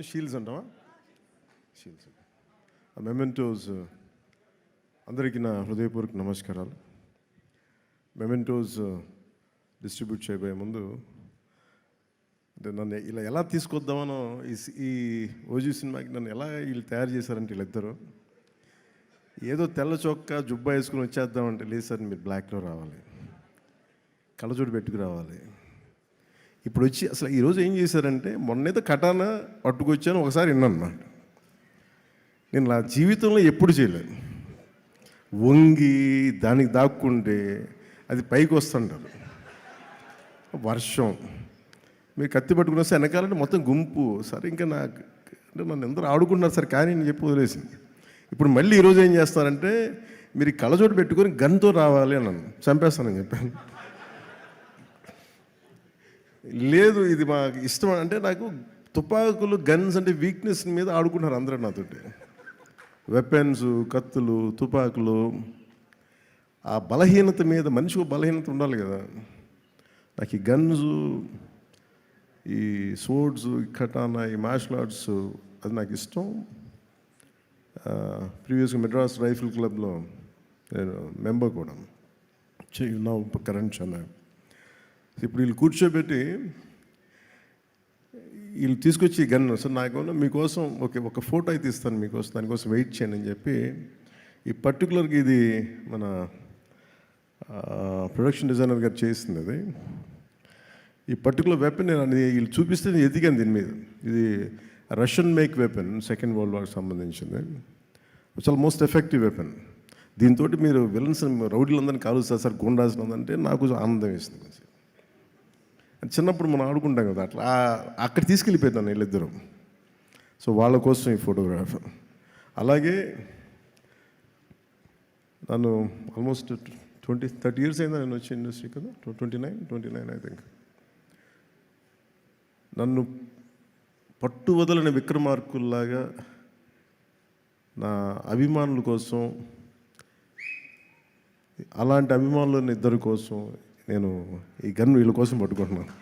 Shields అంటావా? Shields. Mementos అందరికీ నా హృదయపూర్వక నమస్కారాలు. మెమెంటోస్ డిస్ట్రిబ్యూట్ చేయబోయే ముందు అంటే నన్ను ఇలా ఎలా తీసుకొద్దామనో ఈ ఓజీ సినిమాకి నన్ను ఎలా వీళ్ళు తయారు చేశారంటే వీళ్ళిద్దరూ ఏదో తెల్ల చొక్కా జుబ్బా వేసుకుని వచ్చేద్దామంటే లేదు సార్, మీరు బ్లాక్లో రావాలి, కళ్ళజోడు పెట్టుకు రావాలి. ఇప్పుడు వచ్చి అసలు ఈరోజు ఏం చేశారంటే మొన్నేదో కటానా పట్టుకొచ్చాను ఒకసారి విన్నాను. నేను నా జీవితంలో ఎప్పుడు చేయలేదు. వంగి దానికి దాక్కుంటే అది పైకి వస్తుంటారు. వర్షం మీరు కత్తి పట్టుకుని వస్తే వెనకాలంటే మొత్తం గుంపు. సరే ఇంకా నాకు అంటే నన్ను అందరూ ఆడుకుంటున్నారు సరే కానీ నేను చెప్పి వదిలేసింది. ఇప్పుడు మళ్ళీ ఈరోజు ఏం చేస్తారంటే మీరు కళ్ళజోడు పెట్టుకొని గన్తో రావాలి అన్నాను. చంపేస్తానని చెప్పాను. లేదు ఇది మాకు ఇష్టం అంటే నాకు తుపాకులు గన్స్ అంటే వీక్నెస్ మీద ఆడుకుంటున్నారు అందరూ నాతోటి. వెపన్స్, కత్తులు, తుపాకులు, ఆ బలహీనత మీద మనిషికి బలహీనత ఉండాలి కదా. నాకు ఈ గన్స్, ఈ స్వోర్డ్స్, ఈ కటానా, ఈ మార్షల్ ఆర్ట్స్ అది నాకు ఇష్టం. ప్రీవియస్గా మెడ్రాస్ రైఫిల్ క్లబ్లో నేను మెంబర్ కూడా నా కరెంట్ ఛానల్. ఇప్పుడు వీళ్ళు కూర్చోబెట్టి వీళ్ళు తీసుకొచ్చి గన్ సార్ నాకు మీకోసం ఒక ఫోటో అయితే ఇస్తాను మీకోసం, దానికోసం వెయిట్ చేయండి అని చెప్పి ఈ పర్టికులర్గా ఇది మన ప్రొడక్షన్ డిజైనర్ గారు చేసింది. అది ఈ పర్టికులర్ వెపన్ నేను వీళ్ళు చూపిస్తే నేను ఎదిగాను దీని మీద. ఇది Russian make weapon, second world వార్కి సంబంధించింది. చాలా మోస్ట్ ఎఫెక్టివ్ వెపన్. దీంతో మీరు విలన్స్ రౌడీలందరినీ కాలుస్తారు సార్, గుండాల్సినందంటే నాకు ఆనందం వేస్తుంది. చిన్నప్పుడు మనం ఆడుకుంటాం కదా అట్లా అక్కడ తీసుకెళ్ళిపోతాను వీళ్ళిద్దరూ. సో వాళ్ళ కోసం ఈ ఫోటోగ్రాఫ్. అలాగే నన్ను ఆల్మోస్ట్ 30 years అయిందా నేను వచ్చి ఇండస్ట్రీ కదా, 29 ఐ థింక్. నన్ను పట్టు వదలని విక్రమార్కుల్లాగా నా అభిమానుల కోసం, అలాంటి అభిమానులని ఇద్దరి కోసం నేను ఈ గన్ను వీళ్ళ కోసం పట్టుకుంటున్నాను.